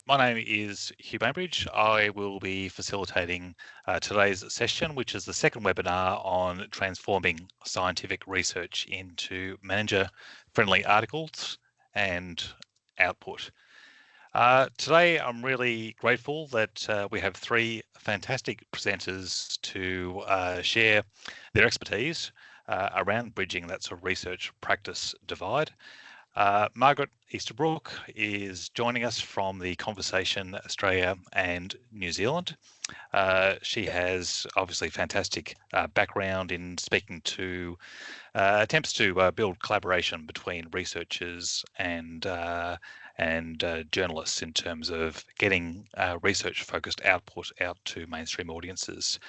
My name is Hugh Bainbridge. I will be facilitating today's session, which is the second webinar on transforming scientific research into manager-friendly articles and output. Today, I'm really grateful that we have three fantastic presenters to share their expertise around bridging that sort of research practice divide. Margaret Easterbrook is joining us from the Conversation Australia and New Zealand. She has obviously fantastic background in speaking to attempts to build collaboration between researchers and journalists in terms of getting research-focused output out to mainstream audiences.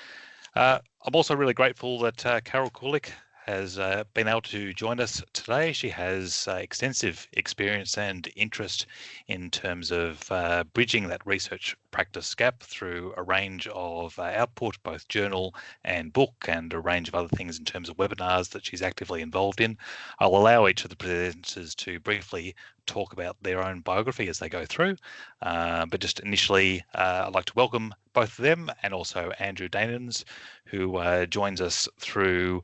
I'm also really grateful that Carol Kulik has been able to join us today. She has extensive experience and interest in terms of bridging that research practice gap through a range of output, both journal and book, and a range of other things in terms of webinars that she's actively involved in. I'll allow each of the presenters to briefly talk about their own biography as they go through. But just initially, I'd like to welcome both of them and also Andrew Danens, who joins us through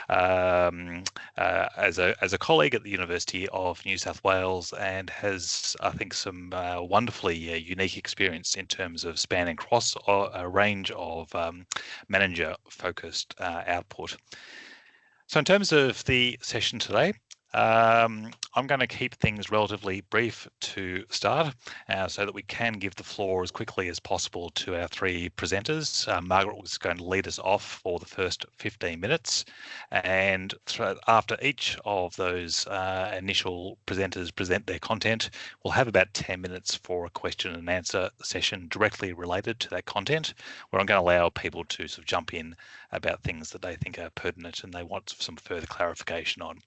as a colleague at the University of New South Wales and has, I think, some wonderfully unique experience in terms of spanning across a range of manager-focused output. So in terms of the session today, I'm going to keep things relatively brief to start so that we can give the floor as quickly as possible to our three presenters. Margaret was going to lead us off for the first 15 minutes, and after each of those initial presenters present their content, we'll have about 10 minutes for a question and answer session directly related to that content, where I'm going to allow people to sort of jump in about things that they think are pertinent and they want some further clarification on.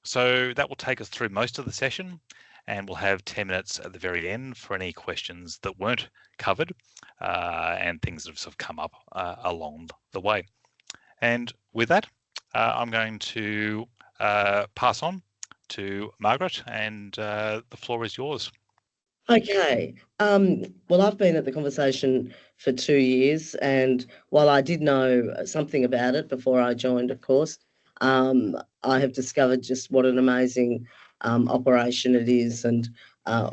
So that will take us through most of the session, and we'll have 10 minutes at the very end for any questions that weren't covered and things that have sort of come up along the way. And with that, I'm going to pass on to Margaret, and the floor is yours. Okay. Well, I've been at the Conversation for 2 years, and while I did know something about it before I joined, of course, I have discovered just what an amazing operation it is, and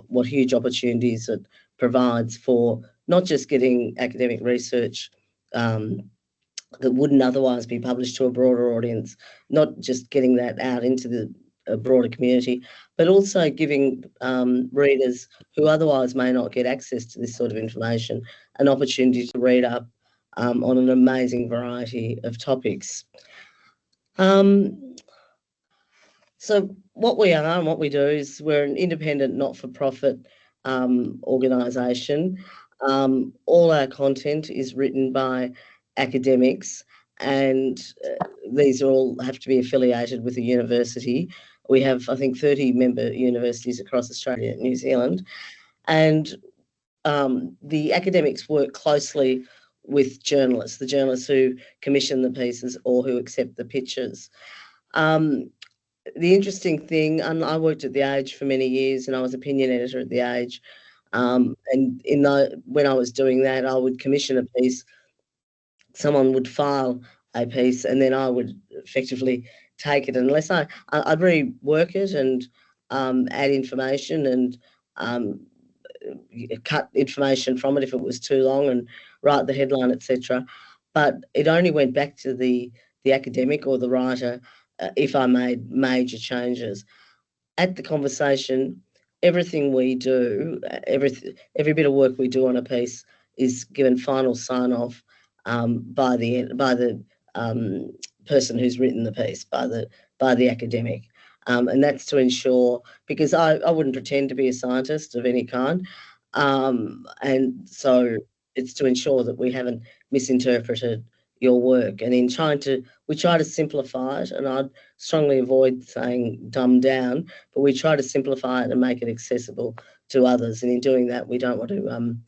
what huge opportunities it provides for not just getting academic research that wouldn't otherwise be published to a broader audience, not just getting that out into the broader community, but also giving readers who otherwise may not get access to this sort of information an opportunity to read up on an amazing variety of topics. So what we are and what we do is we're an independent, not-for-profit organisation. All our content is written by academics, and these all have to be affiliated with a university. We have, I think, 30 member universities across Australia and New Zealand, and the academics work closely with journalists, the journalists who commission the pieces or who accept the pitches. The interesting thing, and I worked at The Age for many years, and I was opinion editor at The Age, and when I was doing that, I would commission a piece, someone would file a piece, and then I would effectively take it, unless I'd rework it and add information and cut information from it if it was too long and write the headline, etc. But it only went back to the academic or the writer if I made major changes. At the Conversation, everything we do, every bit of work we do on a piece is given final sign-off by the person who's written the piece, by the academic. And that's to ensure, because I wouldn't pretend to be a scientist of any kind, and so it's to ensure that we haven't misinterpreted your work. And we try to simplify it, and I'd strongly avoid saying dumb down, but we try to simplify it and make it accessible to others. And in doing that, we don't want to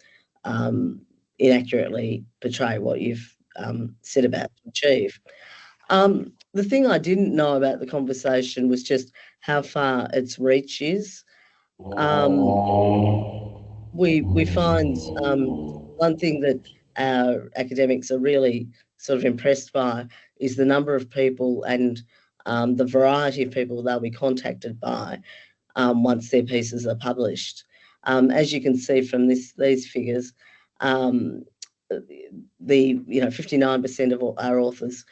inaccurately portray what you've set about to achieve. The thing I didn't know about the Conversation was just how far its reach is. we find one thing that our academics are really sort of impressed by is the number of people and the variety of people they'll be contacted by once their pieces are published. As you can see from these figures, the 59% of our authors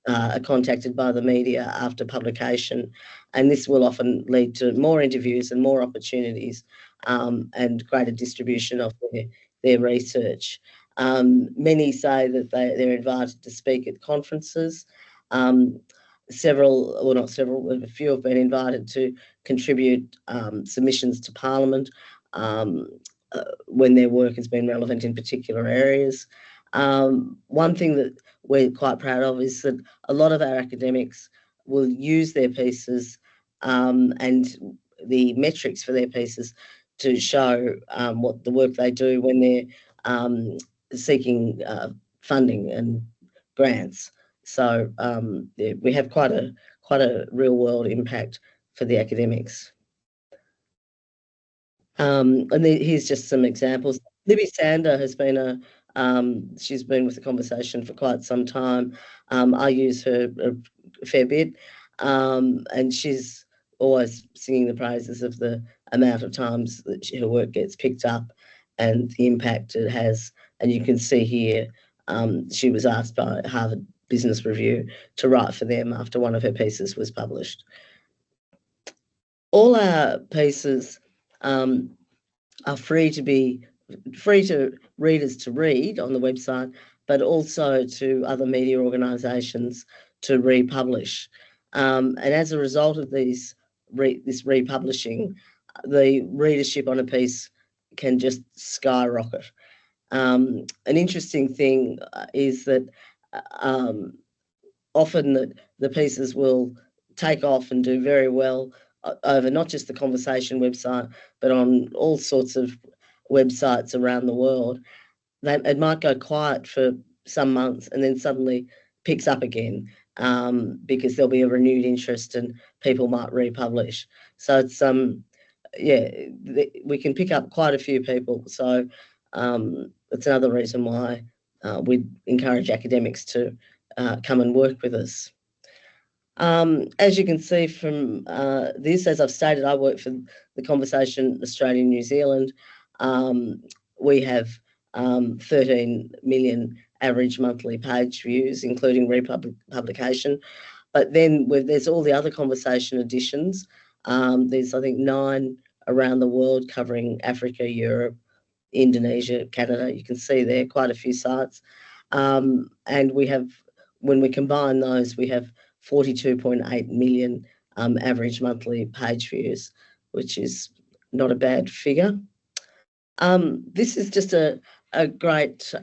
are contacted by the media after publication, and this will often lead to more interviews and more opportunities and greater distribution of their research. Many say that they're invited to speak at conferences. Several, or not several, a few have been invited to contribute submissions to Parliament when their work has been relevant in particular areas. One thing that we're quite proud of is that a lot of our academics will use their pieces and the metrics for their pieces to show what the work they do when they're seeking funding and grants. So yeah, we have quite a real world impact for the academics. And here's just some examples. Libby Sander has been she's been with the conversation for quite some time. I use her a fair bit, and she's always singing the praises of the amount of times that her work gets picked up and the impact it has. And you can see here, she was asked by Harvard Business Review to write for them after one of her pieces was published. All our pieces are free to readers to read on the website, but also to other media organisations to republish. And as a result of this republishing, the readership on a piece can just skyrocket. An interesting thing is that often the pieces will take off and do very well over not just the Conversation website, but on all sorts of websites around the world. It might go quiet for some months and then suddenly picks up again because there'll be a renewed interest and people might republish. So it's we can pick up quite a few people. So it's another reason why we encourage academics to come and work with us. As you can see from this, as I've stated, I work for the Conversation Australia and New Zealand. We have 13 million average monthly page views, including republication. But then there's all the other Conversation editions. There's, I think, 9 around the world covering Africa, Europe, Indonesia, Canada. You can see there quite a few sites. And we have, when we combine those, we have 42.8 million average monthly page views, which is not a bad figure. This is just a great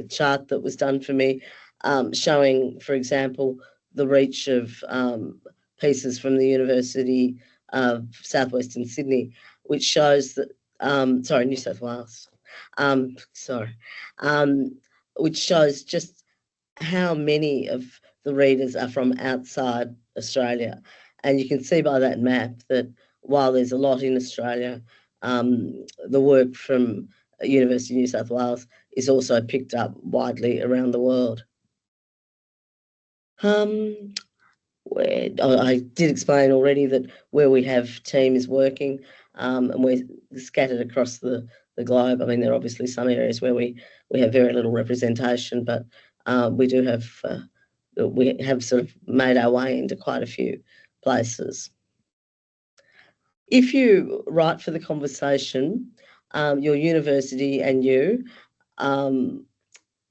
chart that was done for me, showing, for example, the reach of pieces from the University of Southwestern Sydney, which shows that, New South Wales, which shows just how many of the readers are from outside Australia. And you can see by that map that while there's a lot in Australia, the work from University of New South Wales is also picked up widely around the world. I did explain already that where we have teams working and we're scattered across the globe. I mean, there are obviously some areas where we have very little representation, but we have sort of made our way into quite a few places. If you write for the Conversation, your university and you are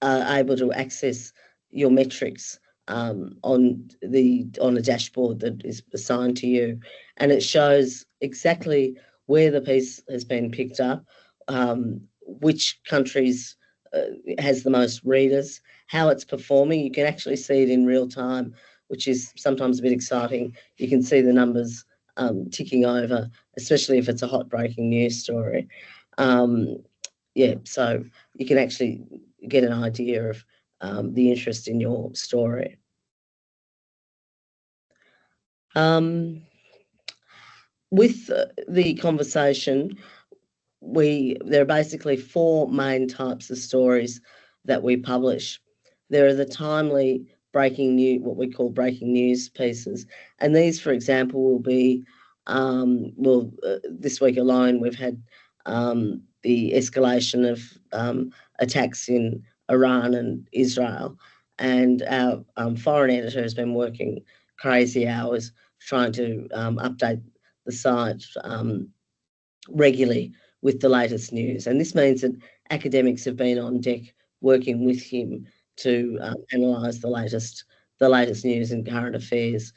able to access your metrics on a dashboard that is assigned to you, and it shows exactly where the piece has been picked up, which countries has the most readers, how it's performing. You can actually see it in real time, which is sometimes a bit exciting. You can see the numbers ticking over, especially if it's a hot breaking news story. So you can actually get an idea of the interest in your story. With the Conversation, there are basically four main types of stories that we publish. There are the timely breaking news, what we call breaking news pieces, and these, for example, will be this week alone we've had the escalation of attacks in Iran and Israel, and our foreign editor has been working crazy hours trying to update the site regularly with the latest news. And this means that academics have been on deck working with him to analyse the latest news and current affairs.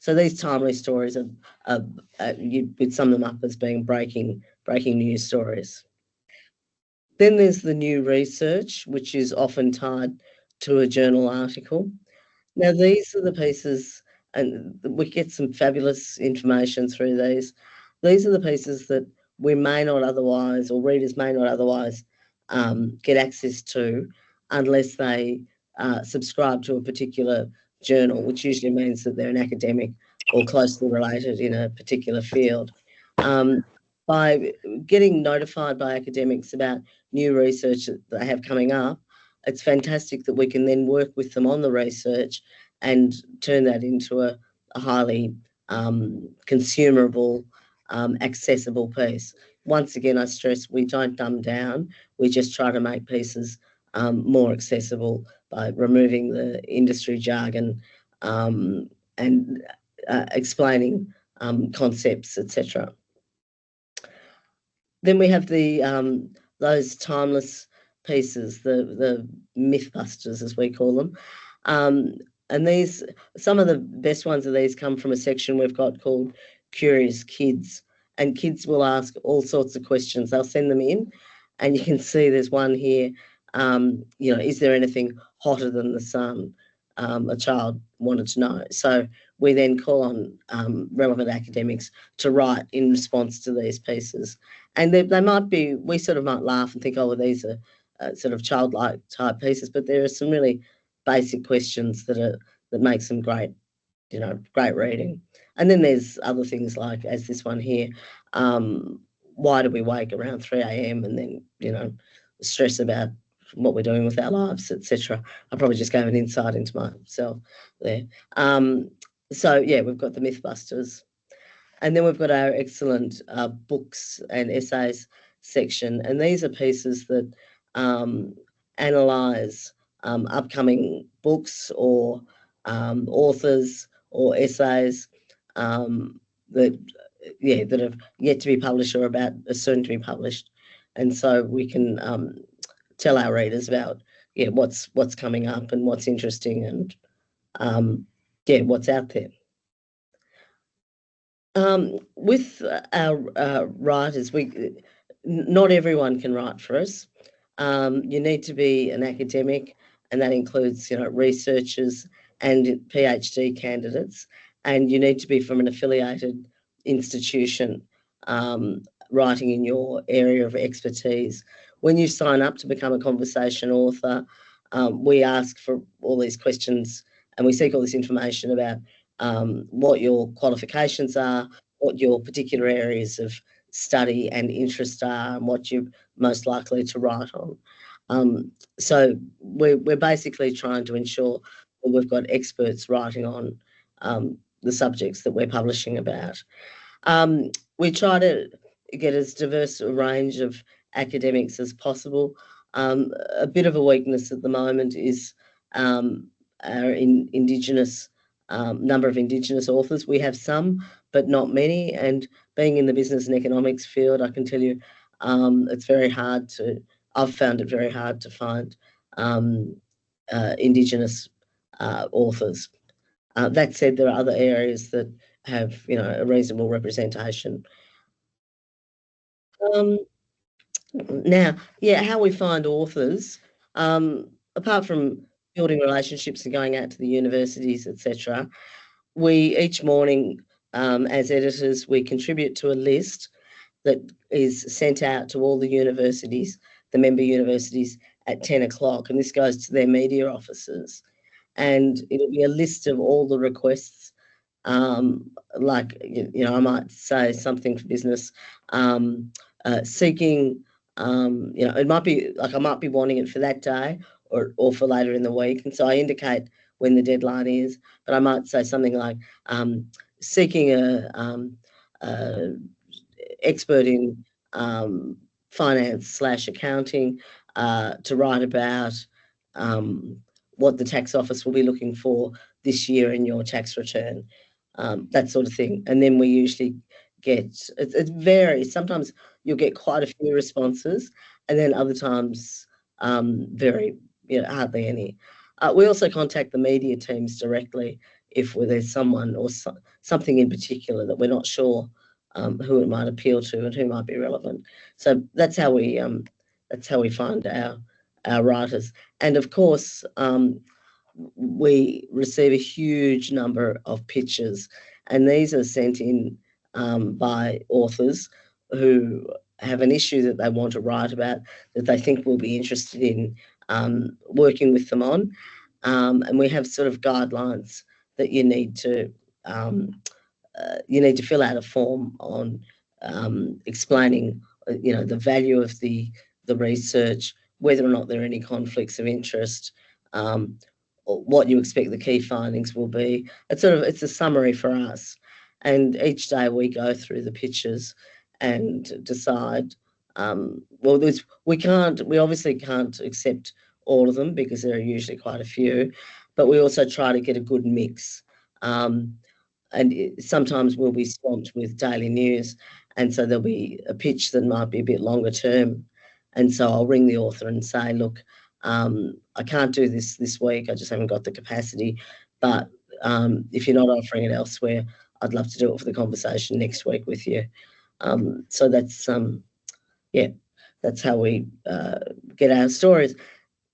So these timely stories you would sum them up as being breaking news stories. Then there's the new research, which is often tied to a journal article. Now, these are the pieces, and we get some fabulous information through these. These are the pieces that we may not otherwise, or readers may not otherwise get access to unless they subscribe to a particular journal, which usually means that they're an academic or closely related in a particular field. By getting notified by academics about new research that they have coming up, it's fantastic that we can then work with them on the research and turn that into a highly consumable, accessible piece. Once again, I stress we don't dumb down. We just try to make pieces more accessible by removing the industry jargon and explaining concepts, etc. Then we have those timeless pieces, the mythbusters, as we call them. And these, some of the best ones of these come from a section we've got called Curious Kids. And kids will ask all sorts of questions. They'll send them in, and you can see there's one here, is there anything hotter than the sun? A child wanted to know. So we then call on relevant academics to write in response to these pieces. And they might be, we sort of might laugh and think, oh, well, these are sort of childlike type pieces, but there are some really basic questions that make them great, great reading. And then there's other things like, as this one here, why do we wake around 3 a.m. and then, stress about what we're doing with our lives, etc. I probably just gave an insight into myself there. So, yeah, we've got the Mythbusters. And then we've got our excellent books and essays section. And these are pieces that analyse upcoming books or authors or essays that have yet to be published or are soon to be published. And so we can tell our readers about what's coming up and what's interesting and what's out there. With our writers, not everyone can write for us. You need to be an academic, and that includes researchers and PhD candidates, and you need to be from an affiliated institution writing in your area of expertise. When you sign up to become a conversation author, we ask for all these questions and we seek all this information about what your qualifications are, what your particular areas of study and interest are, and what you're most likely to write on. So we're basically trying to ensure that we've got experts writing on the subjects that we're publishing about. We try to get as diverse a range of academics as possible. A bit of a weakness at the moment is our Indigenous number of Indigenous authors. We have some, but not many. And being in the business and economics field, I can tell you it's very hard I've found it very hard to find Indigenous authors. That said, there are other areas that have, a reasonable representation. Now, how we find authors, apart from building relationships and going out to the universities, etc., we each morning, as editors, we contribute to a list that is sent out to all the universities, the member universities, at 10 o'clock, and this goes to their media offices. And it'll be a list of all the requests Like, I might say something for business, seeking, it might be like I might be wanting it for that day or for later in the week. And so I indicate when the deadline is, but I might say something like seeking a expert in finance/accounting to write about what the tax office will be looking for this year in your tax return, that sort of thing. And then we usually get, it varies. Sometimes you'll get quite a few responses, and then other times very, hardly any. We also contact the media teams directly if there's someone or something in particular that we're not sure who it might appeal to and who might be relevant. So that's how we find our writers. And of course, we receive a huge number of pitches, and these are sent in by authors who have an issue that they want to write about, that they think we'll be interested in working with them on. And we have sort of guidelines that you need to fill out a form on explaining, the value of the research, whether or not there are any conflicts of interest, what you expect the key findings will be. It's a summary for us, and each day we go through the pitches and decide. We obviously can't accept all of them because there are usually quite a few, but we also try to get a good mix. And sometimes we'll be swamped with daily news, and so there'll be a pitch that might be a bit longer term, and so I'll ring the author and say, look, I can't do this week, I just haven't got the capacity, but if you're not offering it elsewhere, I'd love to do it for the conversation next week with you. So that's how we get our stories.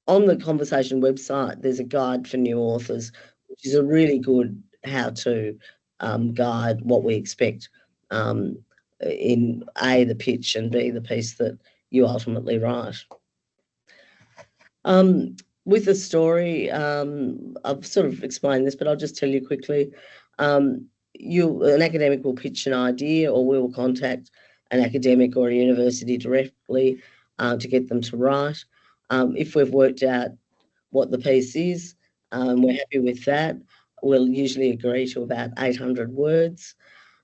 On the Conversation website, there's a guide for new authors, which is a really good how-to guide, what we expect in A, the pitch, and B, the piece that you ultimately write. With the story, I've sort of explained this, but I'll just tell you quickly. An academic will pitch an idea, or we will contact an academic or a university directly to get them to write. If we've worked out what the piece is, we're happy with that, we'll usually agree to about 800 words.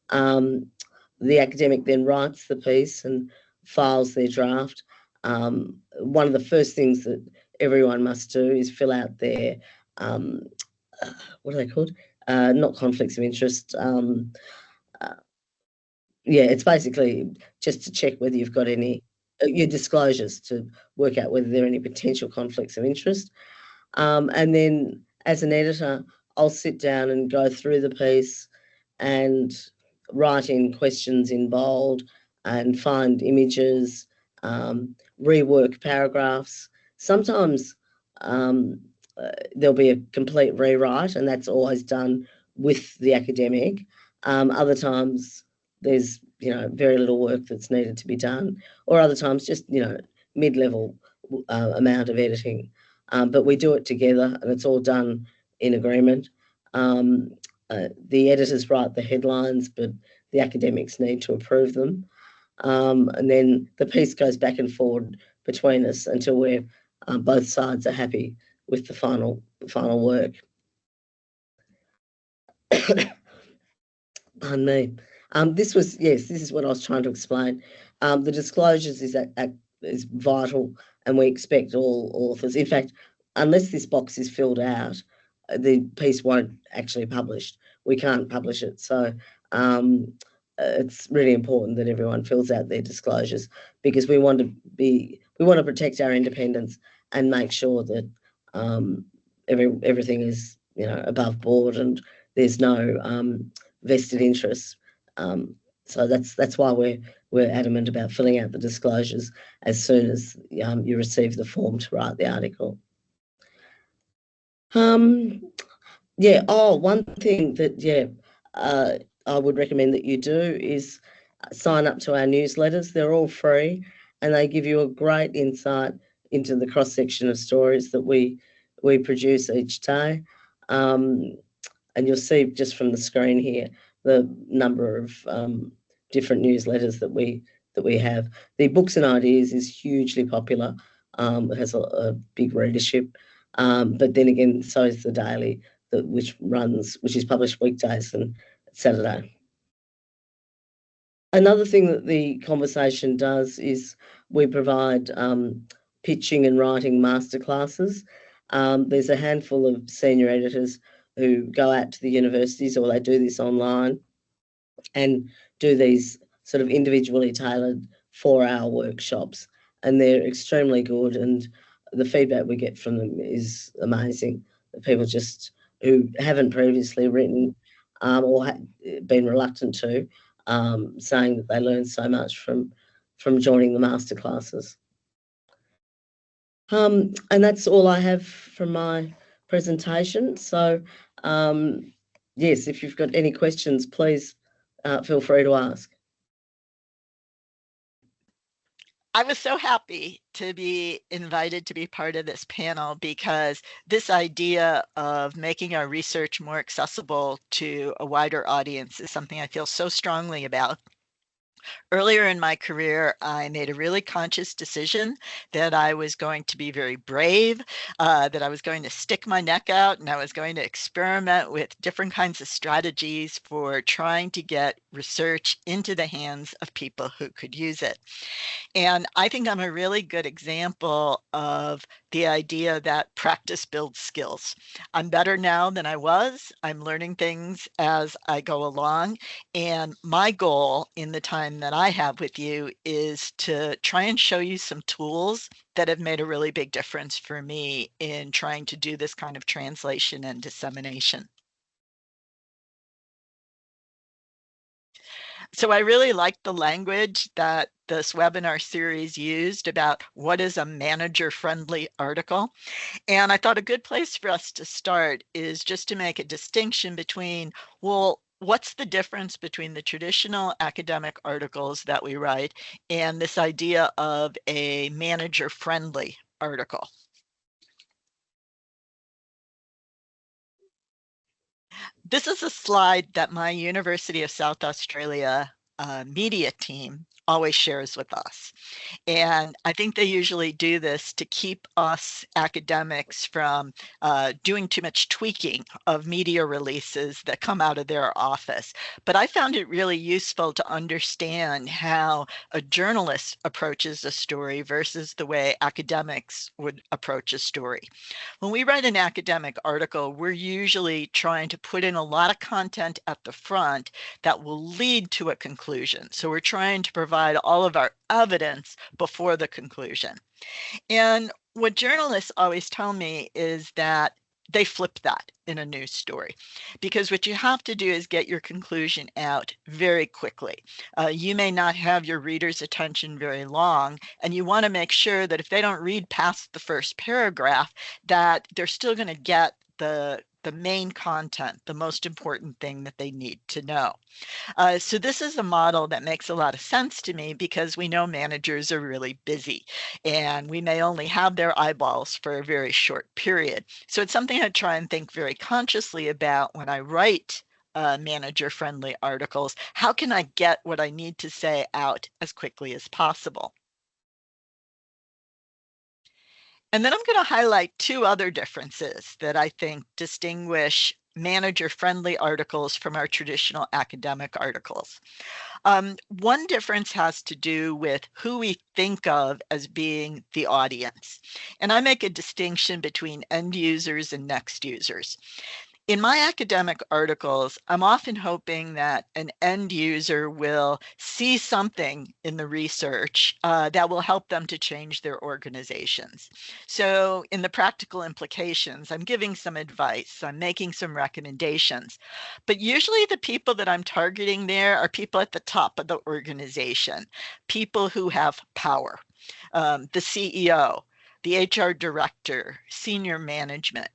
The academic then writes the piece and files their draft. One of the first things that everyone must do is fill out their, what are they called? Not conflicts of interest. It's basically just to check whether you've got any, your disclosures, to work out whether there are any potential conflicts of interest. And then as an editor, I'll sit down and go through the piece and write in questions in bold and find images, rework paragraphs. Sometimes there'll be a complete rewrite, and that's always done with the academic. Other times there's very little work that's needed to be done, or other times just mid-level amount of editing. But we do it together, and it's all done in agreement. The editors write the headlines, but the academics need to approve them. And then the piece goes back and forward between us until we're both sides are happy with the final work. Pardon me. This is what I was trying to explain. The disclosures is vital, and we expect all authors. In fact, unless this box is filled out, the piece won't actually publish. We can't publish it. So it's really important that everyone fills out their disclosures, because we want to protect our independence and make sure that everything is above board and there's no vested interests. So that's why we're adamant about filling out the disclosures as soon as you receive the form to write the article. One thing that I would recommend that you do is sign up to our newsletters. They're all free, and they give you a great insight into the cross-section of stories that we produce each day. And you'll see just from the screen here the number of different newsletters that we have. The Books and Ideas is hugely popular. It has a big readership. But then again, so is the Daily, which is published weekdays and Saturday. Another thing that the conversation does is we provide pitching and writing masterclasses. There's a handful of senior editors who go out to the universities, or they do this online, and do these sort of individually tailored 4-hour workshops, and they're extremely good, and the feedback we get from them is amazing. The people just who haven't previously written or been reluctant to, saying that they learned so much from joining the masterclasses. And that's all I have from my presentation. So yes, if you've got any questions, please feel free to ask. I was so happy to be invited to be part of this panel, because this idea of making our research more accessible to a wider audience is something I feel so strongly about. Earlier in my career, I made a really conscious decision that I was going to be very brave, that I was going to stick my neck out, and I was going to experiment with different kinds of strategies for trying to get research into the hands of people who could use it. And I think I'm a really good example of the idea that practice builds skills. I'm better now than I was. I'm learning things as I go along. And my goal in the time that I have with you is to try and show you some tools that have made a really big difference for me in trying to do this kind of translation and dissemination. So I really liked the language that this webinar series used about what is a manager-friendly article. And I thought a good place for us to start is just to make a distinction between, well, what's the difference between the traditional academic articles that we write and this idea of a manager-friendly article? This is a slide that my University of South Australia media team always shares with us. And I think they usually do this to keep us academics from doing too much tweaking of media releases that come out of their office. But I found it really useful to understand how a journalist approaches a story versus the way academics would approach a story. When we write an academic article, we're usually trying to put in a lot of content at the front that will lead to a conclusion. So we're trying to provide all of our evidence before the conclusion. And what journalists always tell me is that they flip that in a news story, because what you have to do is get your conclusion out very quickly. You may not have your reader's attention very long, and you want to make sure that if they don't read past the first paragraph, that they're still going to get the main content, the most important thing that they need to know. So this is a model that makes a lot of sense to me, because we know managers are really busy and we may only have their eyeballs for a very short period. So it's something I try and think very consciously about when I write manager-friendly articles. How can I get what I need to say out as quickly as possible? And then I'm going to highlight two other differences that I think distinguish manager-friendly articles from our traditional academic articles. One difference has to do with who we think of as being the audience. And I make a distinction between end users and next users. In my academic articles, I'm often hoping that an end user will see something in the research that will help them to change their organizations. So in the practical implications, I'm giving some advice, I'm making some recommendations, but usually the people that I'm targeting there are people at the top of the organization, people who have power, the CEO, the HR director, senior management.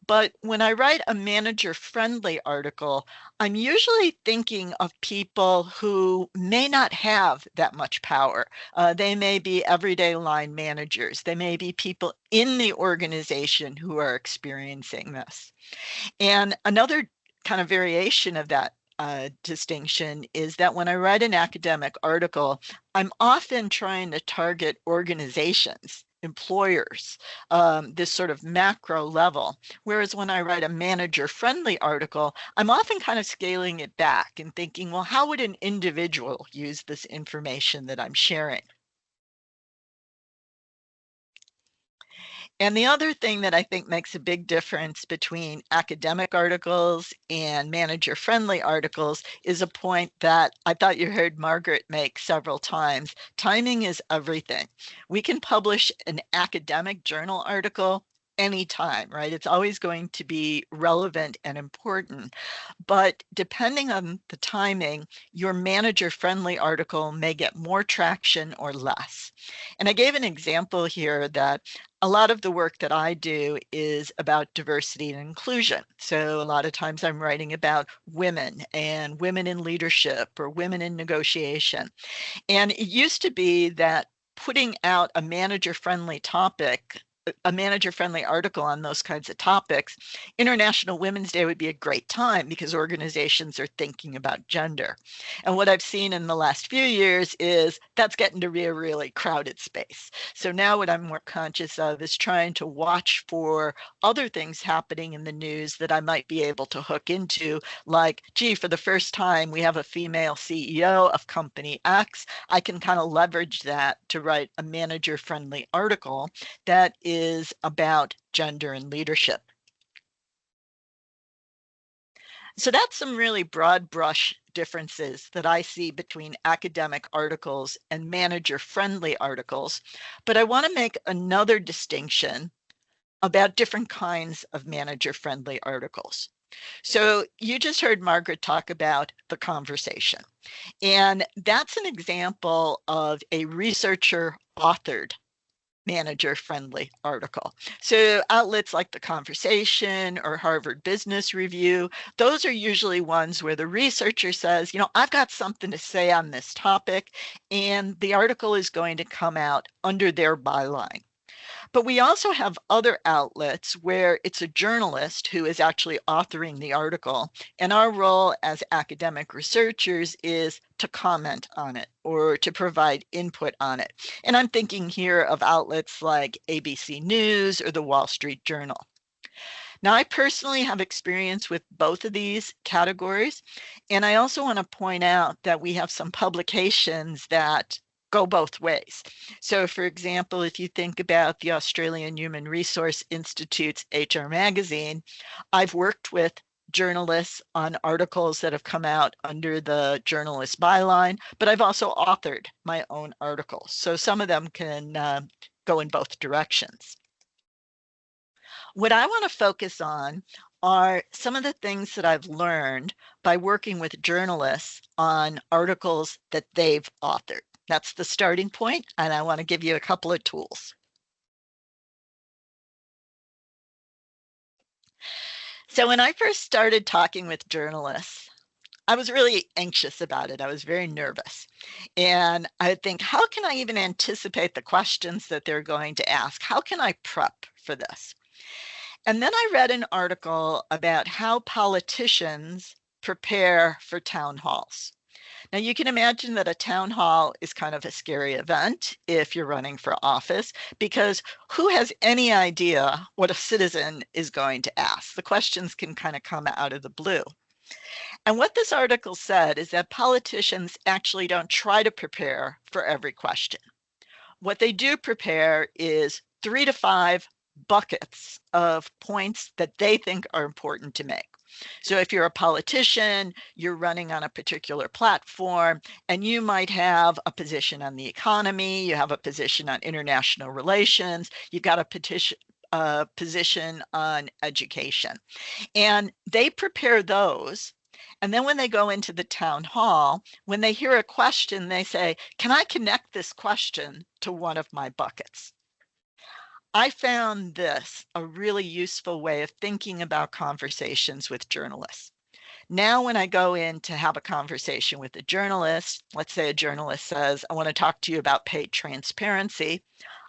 But when I write a manager-friendly article, I'm usually thinking of people who may not have that much power. They may be everyday line managers. They may be people in the organization who are experiencing this. And another kind of variation of that distinction is that when I write an academic article, I'm often trying to target organizations, employers, this sort of macro level. Whereas when I write a manager-friendly article, I'm often kind of scaling it back and thinking, well, how would an individual use this information that I'm sharing? And the other thing that I think makes a big difference between academic articles and manager-friendly articles is a point that I thought you heard Margaret make several times. Timing is everything. We can publish an academic journal article anytime, right? It's always going to be relevant and important. But depending on the timing, your manager-friendly article may get more traction or less. And I gave an example here that a lot of the work that I do is about diversity and inclusion. So a lot of times I'm writing about women and women in leadership or women in negotiation. And it used to be that putting out a manager-friendly topic, a manager-friendly article on those kinds of topics, International Women's Day would be a great time because organizations are thinking about gender. And what I've seen in the last few years is that's getting to be a really crowded space. So now what I'm more conscious of is trying to watch for other things happening in the news that I might be able to hook into, like, gee, for the first time, we have a female CEO of company X. I can kind of leverage that to write a manager-friendly article that is about gender and leadership. So that's some really broad brush differences that I see between academic articles and manager-friendly articles. But I want to make another distinction about different kinds of manager-friendly articles. So you just heard Margaret talk about the conversation. And that's an example of a researcher-authored manager-friendly article. So outlets like The Conversation or Harvard Business Review, those are usually ones where the researcher says, you know, I've got something to say on this topic, and the article is going to come out under their byline. But we also have other outlets where it's a journalist who is actually authoring the article, and our role as academic researchers is to comment on it or to provide input on it. And I'm thinking here of outlets like ABC News or the Wall Street Journal. Now, I personally have experience with both of these categories, and I also want to point out that we have some publications that go both ways. So for example, if you think about the Australian Human Resource Institute's HR Magazine, I've worked with journalists on articles that have come out under the journalist byline, but I've also authored my own articles. So some of them can go in both directions. What I want to focus on are some of the things that I've learned by working with journalists on articles that they've authored. That's the starting point, and I want to give you a couple of tools. So when I first started talking with journalists, I was really anxious about it. I was very nervous. And I would think, how can I even anticipate the questions that they're going to ask? How can I prep for this? And then I read an article about how politicians prepare for town halls. Now, you can imagine that a town hall is kind of a scary event if you're running for office, because who has any idea what a citizen is going to ask? The questions can kind of come out of the blue. And what this article said is that politicians actually don't try to prepare for every question. What they do prepare is 3 to 5 buckets of points that they think are important to make. So if you're a politician, you're running on a particular platform, and you might have a position on the economy, you have a position on international relations, you've got a position on education. And they prepare those. And then when they go into the town hall, when they hear a question, they say, can I connect this question to one of my buckets? I found this a really useful way of thinking about conversations with journalists. Now, when I go in to have a conversation with a journalist, let's say a journalist says, I want to talk to you about paid transparency.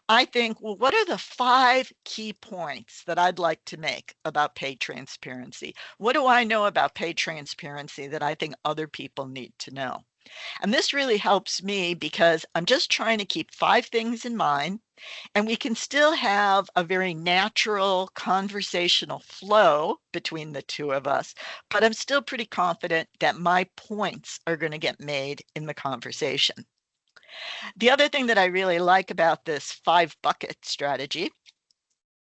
I think, well, what are the 5 key points that I'd like to make about pay transparency? What do I know about pay transparency that I think other people need to know? And this really helps me because I'm just trying to keep 5 things in mind, and we can still have a very natural conversational flow between the two of us, but I'm still pretty confident that my points are going to get made in the conversation. The other thing that I really like about this 5 bucket strategy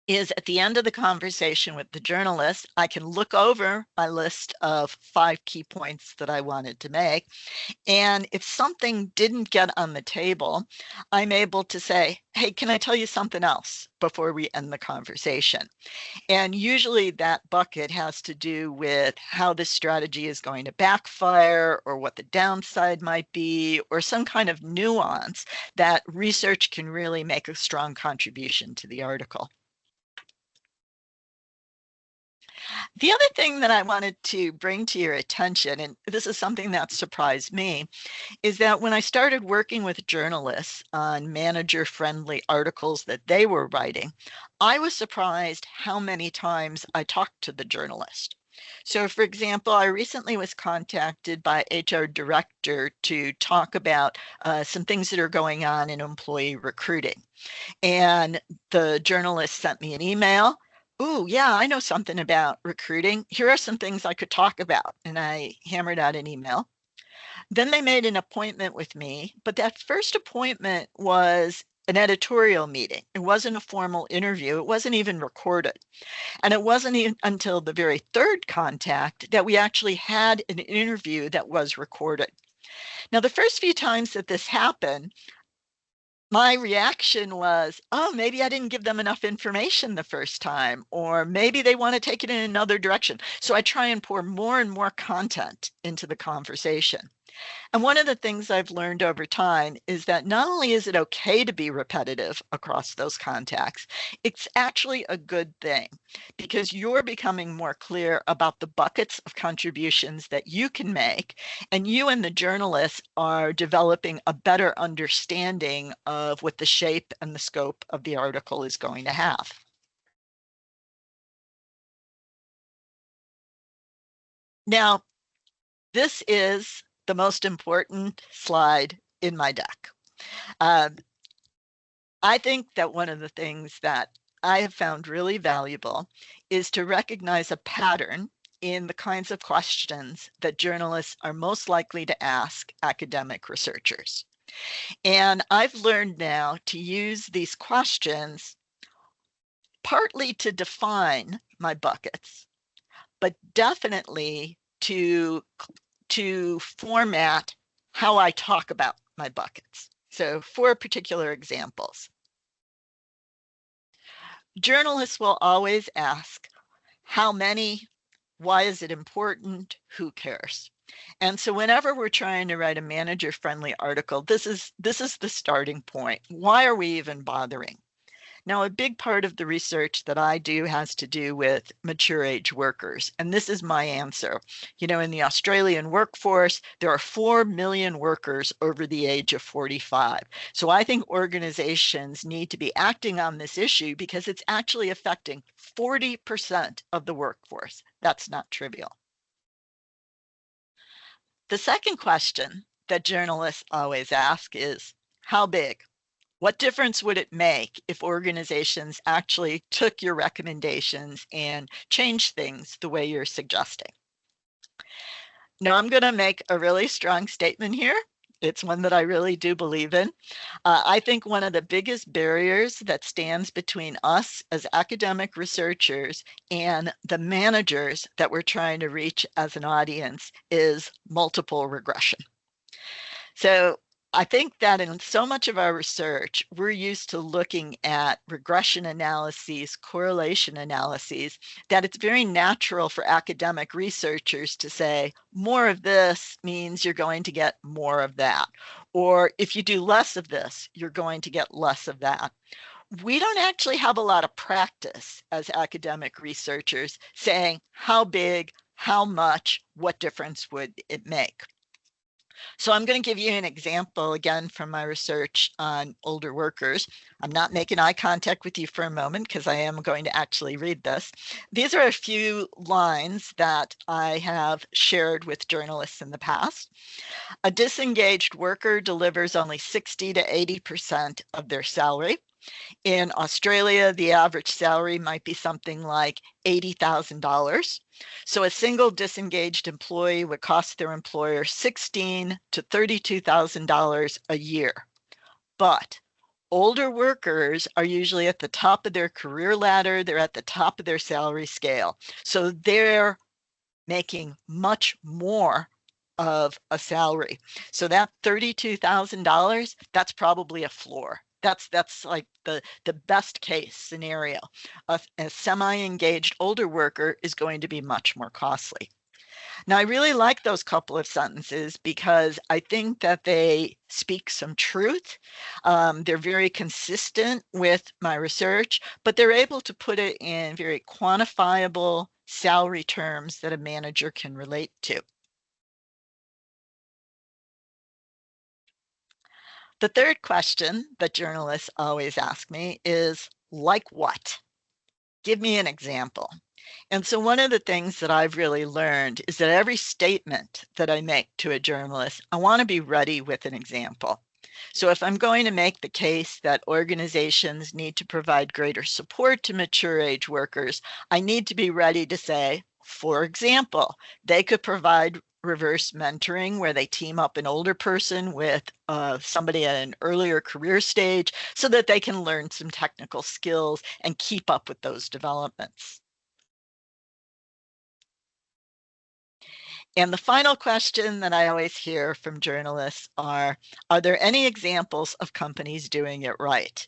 is at the end of the conversation with the journalist, I can look over my list of 5 key points that I wanted to make. And if something didn't get on the table, I'm able to say, hey, can I tell you something else before we end the conversation? And usually that bucket has to do with how this strategy is going to backfire or what the downside might be or some kind of nuance that research can really make a strong contribution to the article. The other thing that I wanted to bring to your attention, and this is something that surprised me, is that when I started working with journalists on manager-friendly articles that they were writing, I was surprised how many times I talked to the journalist. So, for example, I recently was contacted by HR director to talk about some things that are going on in employee recruiting. And the journalist sent me an email. Ooh, yeah, I know something about recruiting. Here are some things I could talk about. And I hammered out an email. Then they made an appointment with me, but that first appointment was an editorial meeting. It wasn't a formal interview. It wasn't even recorded. And it wasn't even until the very third contact that we actually had an interview that was recorded. Now, the first few times that this happened, my reaction was, oh, maybe I didn't give them enough information the first time, or maybe they want to take it in another direction. So I try and pour more and more content into the conversation. And one of the things I've learned over time is that not only is it okay to be repetitive across those contacts, it's actually a good thing because you're becoming more clear about the buckets of contributions that you can make, and you and the journalist are developing a better understanding of what the shape and the scope of the article is going to have. Now, this is the most important slide in my deck. I think that one of the things that I have found really valuable is to recognize a pattern in the kinds of questions that journalists are most likely to ask academic researchers. And I've learned now to use these questions partly to define my buckets, but definitely to format how I talk about my buckets. So 4 particular examples. Journalists will always ask, how many? Why is it important? Who cares? And so whenever we're trying to write a manager-friendly article, this is the starting point. Why are we even bothering? Now, a big part of the research that I do has to do with mature age workers. And this is my answer. You know, in the Australian workforce, there are 4 million workers over the age of 45. So I think organizations need to be acting on this issue because it's actually affecting 40% of the workforce. That's not trivial. The second question that journalists always ask is, how big? What difference would it make if organizations actually took your recommendations and changed things the way you're suggesting? Now, I'm going to make a really strong statement here. It's one that I really do believe in. I think one of the biggest barriers that stands between us as academic researchers and the managers that we're trying to reach as an audience is multiple regression. So I think that in so much of our research, we're used to looking at regression analyses, correlation analyses, that it's very natural for academic researchers to say, more of this means you're going to get more of that. Or if you do less of this, you're going to get less of that. We don't actually have a lot of practice as academic researchers saying how big, how much, what difference would it make? So I'm going to give you an example again from my research on older workers. I'm not making eye contact with you for a moment because I am going to actually read this. These are a few lines that I have shared with journalists in the past. A disengaged worker delivers only 60 to 80% of their salary. In Australia, the average salary might be something like $80,000. So a single disengaged employee would cost their employer $16,000 to $32,000 a year. But older workers are usually at the top of their career ladder. They're at the top of their salary scale. So they're making much more of a salary. So that $32,000, that's probably a floor. That's like the best case scenario. A semi-engaged older worker is going to be much more costly. Now, I really like those couple of sentences because I think that they speak some truth. They're very consistent with my research, but they're able to put it in very quantifiable salary terms that a manager can relate to. The third question that journalists always ask me is, like what? Give me an example. And so one of the things that I've really learned is that every statement that I make to a journalist, I want to be ready with an example. So if I'm going to make the case that organizations need to provide greater support to mature age workers, I need to be ready to say, for example, they could provide reverse mentoring where they team up an older person with somebody at an earlier career stage so that they can learn some technical skills and keep up with those developments. And the final question that I always hear from journalists are there any examples of companies doing it right?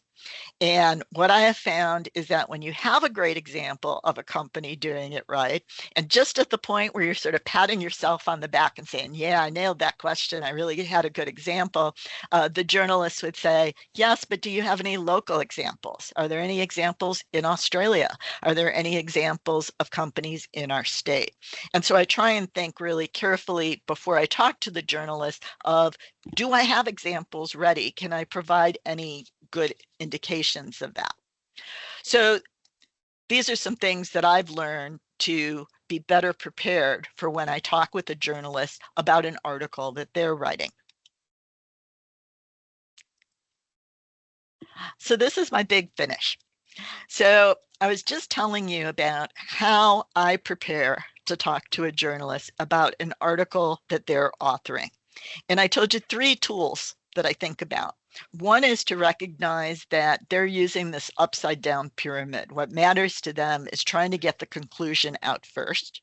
And what I have found is that when you have a great example of a company doing it right, and just at the point where you're sort of patting yourself on the back and saying, yeah, I nailed that question, I really had a good example, the journalists would say, yes, but do you have any local examples? Are there any examples in Australia? Are there any examples of companies in our state? And so I try and think really carefully before I talk to the journalist of, do I have examples ready? Can I provide any good indications of that? So these are some things that I've learned to be better prepared for when I talk with a journalist about an article that they're writing. So this is my big finish. So I was just telling you about how I prepare to talk to a journalist about an article that they're authoring. And I told you 3 tools that I think about. One is to recognize that they're using this upside down pyramid. What matters to them is trying to get the conclusion out first.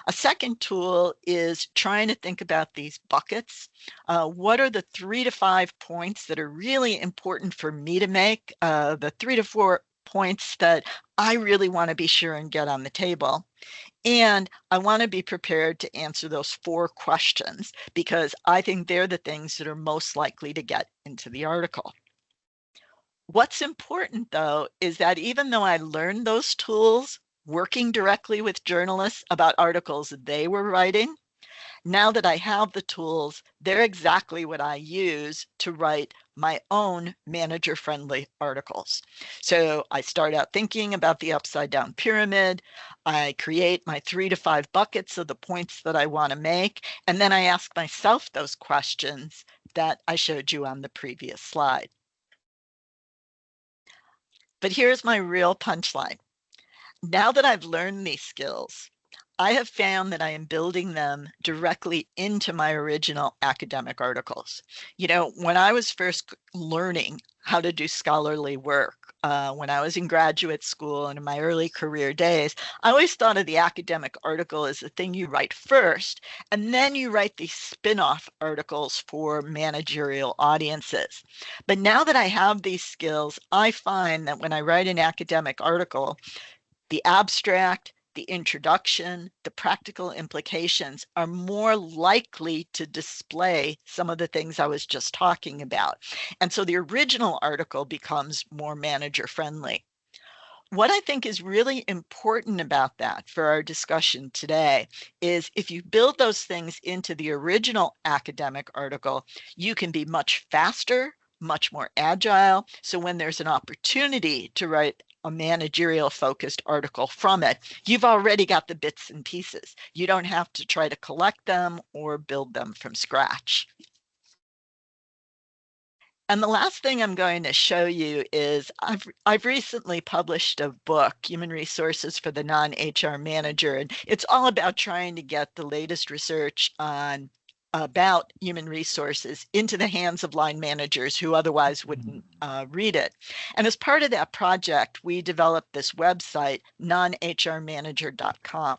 A second tool is trying to think about these buckets. What are the 3 to 5 points that are really important for me to make? The 3 to 4 points that I really want to be sure and get on the table. And I want to be prepared to answer those 4 questions because I think they're the things that are most likely to get into the article. What's important, though, is that even though I learned those tools working directly with journalists about articles they were writing, now that I have the tools, they're exactly what I use to write my own manager-friendly articles. So I start out thinking about the upside-down pyramid. I create my 3 to 5 buckets of the points that I want to make, and then I ask myself those questions that I showed you on the previous slide. But here's my real punchline. Now that I've learned these skills, I have found that I am building them directly into my original academic articles. You know, when I was first learning how to do scholarly work, when I was in graduate school and in my early career days, I always thought of the academic article as the thing you write first, and then you write these spin-off articles for managerial audiences. But now that I have these skills, I find that when I write an academic article, the abstract, the introduction, the practical implications are more likely to display some of the things I was just talking about. And so the original article becomes more manager friendly. what I think is really important about that for our discussion today is if you build those things into the original academic article, you can be much faster, much more agile. So when there's an opportunity to write a managerial focused article from it, you've already got the bits and pieces. You don't have to try to collect them or build them from scratch. And the last thing I'm going to show you is I've recently published a book, Human Resources for the Non-HR Manager, and it's all about trying to get the latest research on about human resources into the hands of line managers who otherwise wouldn't read it. And as part of that project, we developed this website, nonhrmanager.com.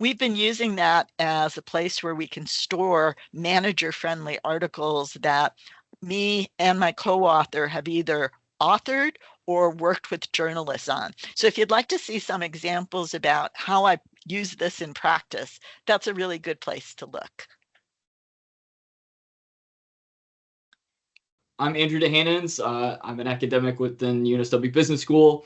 We've been using that as a place where we can store manager-friendly articles that me and my co-author have either authored or worked with journalists on. So if you'd like to see some examples about how I use this in practice, that's a really good place to look. I'm Andrew DeHanens. I'm an academic within UNSW Business School.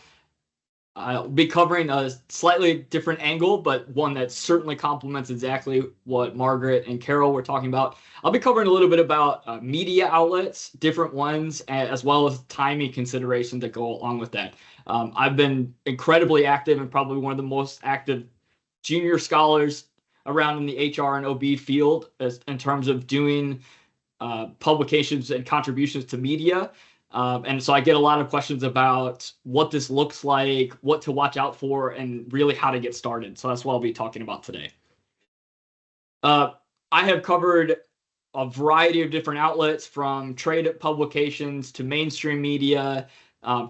I'll be covering a slightly different angle, but one that certainly complements exactly what Margaret and Carol were talking about. I'll be covering a little bit about media outlets, different ones, as well as timing considerations that go along with that. I've been incredibly active and probably one of the most active junior scholars around in the HR and OB field in terms of doing publications and contributions to media. And so I get a lot of questions about what this looks like, what to watch out for, and really how to get started. So that's what I'll be talking about today. I have covered a variety of different outlets, from trade publications to mainstream media,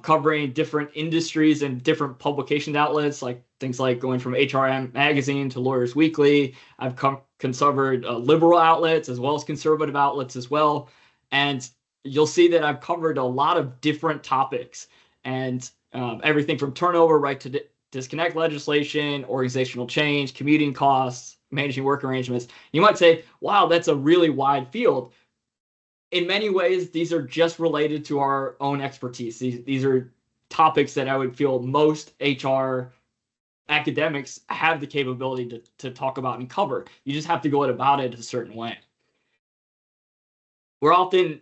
covering different industries and different publication outlets, like things like going from HRM Magazine to Lawyers Weekly. I've covered liberal outlets as well as conservative outlets as well. And you'll see that I've covered a lot of different topics, and everything from turnover right to disconnect legislation, organizational change, commuting costs, managing work arrangements. You might say, wow, that's a really wide field. In many ways, these are just related to our own expertise. These are topics that I would feel most HR academics have the capability to talk about and cover. You just have to go about it a certain way. We're often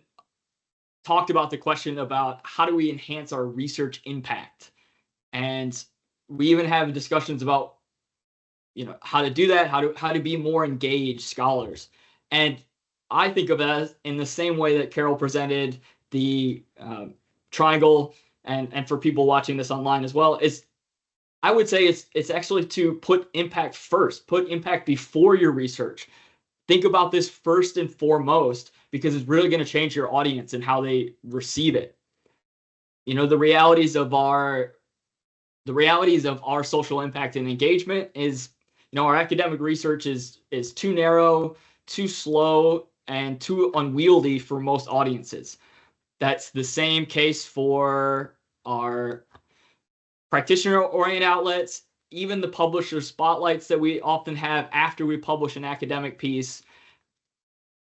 talked about the question about how do we enhance our research impact, and we even have discussions about how to do that, how to be more engaged scholars. And I think of it as in the same way that Carol presented the triangle, and for people watching this online as well, is I would say it's actually to put impact first, put impact before your research. Think about this first and foremost, because it's really going to change your audience and how they receive it. The realities of our social impact and engagement is, our academic research is too narrow, too slow, and too unwieldy for most audiences. That's the same case for our practitioner-oriented outlets, even the publisher spotlights that we often have after we publish an academic piece.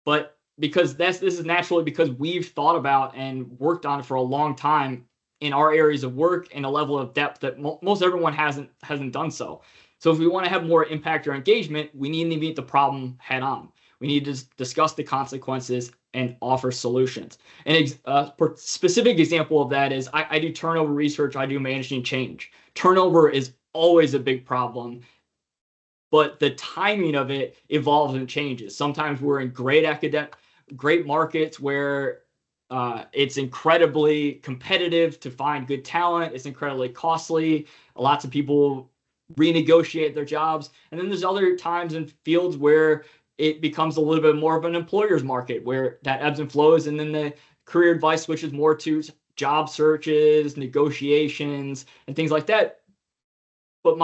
But because this is naturally because we've thought about and worked on it for a long time in our areas of work and a level of depth that most everyone hasn't done so. So if we want to have more impact or engagement, we need to meet the problem head on. We need to discuss the consequences and offer solutions. And a specific example of that is I do turnover research, I do managing change. Turnover is always a big problem, but the timing of it evolves and changes. Sometimes we're in great markets where it's incredibly competitive to find good talent. It's incredibly costly. Lots of people renegotiate their jobs. And then there's other times in fields where it becomes a little bit more of an employer's market, where that ebbs and flows, and then the career advice switches more to job searches, negotiations, and things like that. But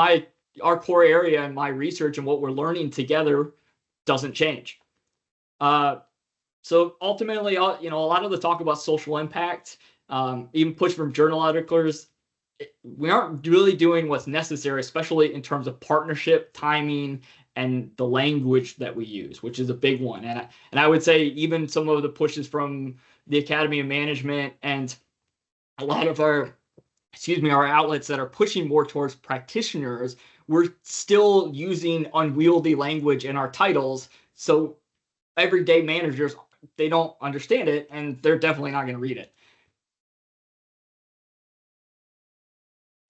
our core area and my research and what we're learning together doesn't change. So ultimately, a lot of the talk about social impact, even push from journal articles, we aren't really doing what's necessary, especially in terms of partnership, timing, and the language that we use, which is a big one. And I would say even some of the pushes from the Academy of Management and a lot of our are outlets that are pushing more towards practitioners, we're still using unwieldy language in our titles. So everyday managers, they don't understand it, and they're definitely not going to read it.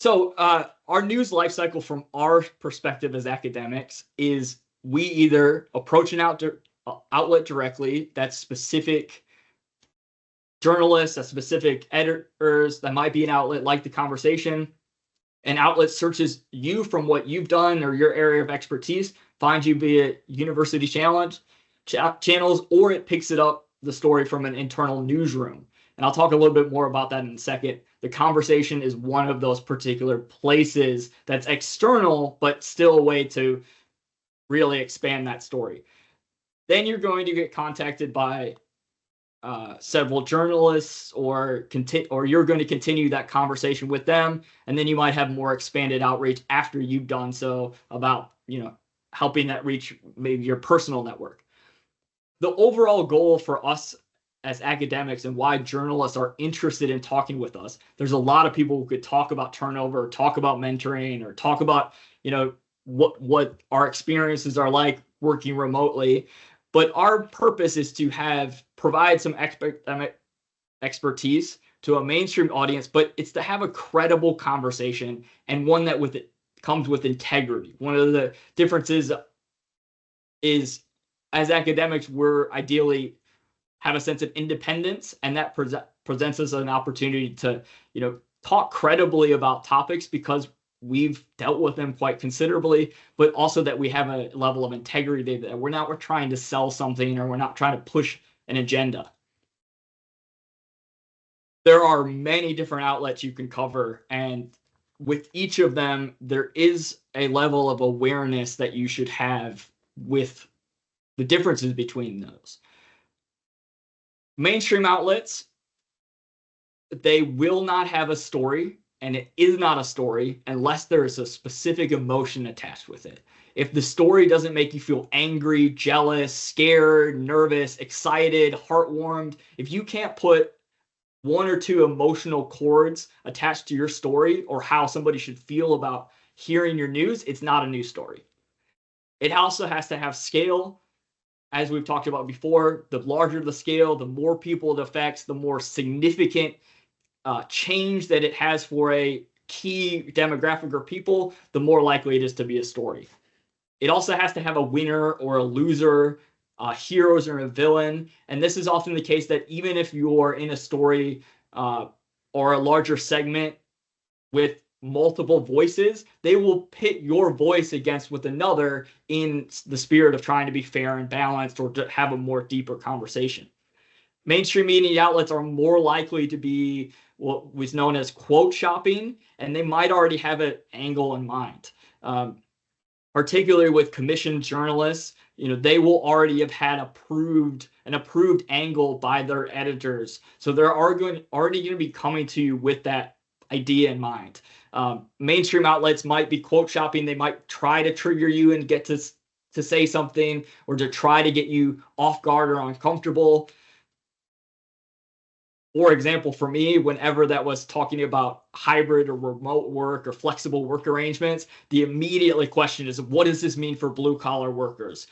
So our news lifecycle from our perspective as academics is we either approach an outlet directly, that's specific journalists, that's specific editors, that might be an outlet like The Conversation. An outlet searches you from what you've done or your area of expertise, finds you via university channels, or it picks it up, the story, from an internal newsroom. And I'll talk a little bit more about that in a second. The Conversation is one of those particular places that's external, but still a way to really expand that story. Then you're going to get contacted by several journalists, or you're going to continue that conversation with them, and then you might have more expanded outreach after you've done so about, helping that reach maybe your personal network. The overall goal for us as academics, and why journalists are interested in talking with us, there's a lot of people who could talk about turnover, or talk about mentoring, or talk about what our experiences are like working remotely. But our purpose is to provide some expertise to a mainstream audience, but it's to have a credible conversation, and one that comes with integrity. One of the differences is, as academics, we're ideally have a sense of independence, and that presents us an opportunity to talk credibly about topics because we've dealt with them quite considerably, but also that we have a level of integrity, that we're trying to sell something, or we're not trying to push an agenda. There are many different outlets you can cover, and with each of them, there is a level of awareness that you should have with the differences between those. Mainstream outlets, they will not have a story, and it is not a story unless there is a specific emotion attached with it. If the story doesn't make you feel angry, jealous, scared, nervous, excited, heartwarmed, if you can't put one or two emotional chords attached to your story, or how somebody should feel about hearing your news, it's not a news story. It also has to have scale. As we've talked about before, the larger the scale, the more people it affects, the more significant change that it has for a key demographic or people, the more likely it is to be a story. It also has to have a winner or a loser, heroes or a villain. And this is often the case, that even if you're in a story or a larger segment with multiple voices, they will pit your voice against with another in the spirit of trying to be fair and balanced, or to have a more deeper conversation. Mainstream media outlets are more likely to be what was known as quote shopping, and they might already have an angle in mind. Particularly with commissioned journalists, they will already have had an approved angle by their editors. So they're already going to be coming to you with that idea in mind. Mainstream outlets might be quote shopping. They might try to trigger you and get to say something, or to try to get you off guard or uncomfortable. For example, for me, whenever that was talking about hybrid or remote work or flexible work arrangements, the immediate question is, what does this mean for blue collar workers?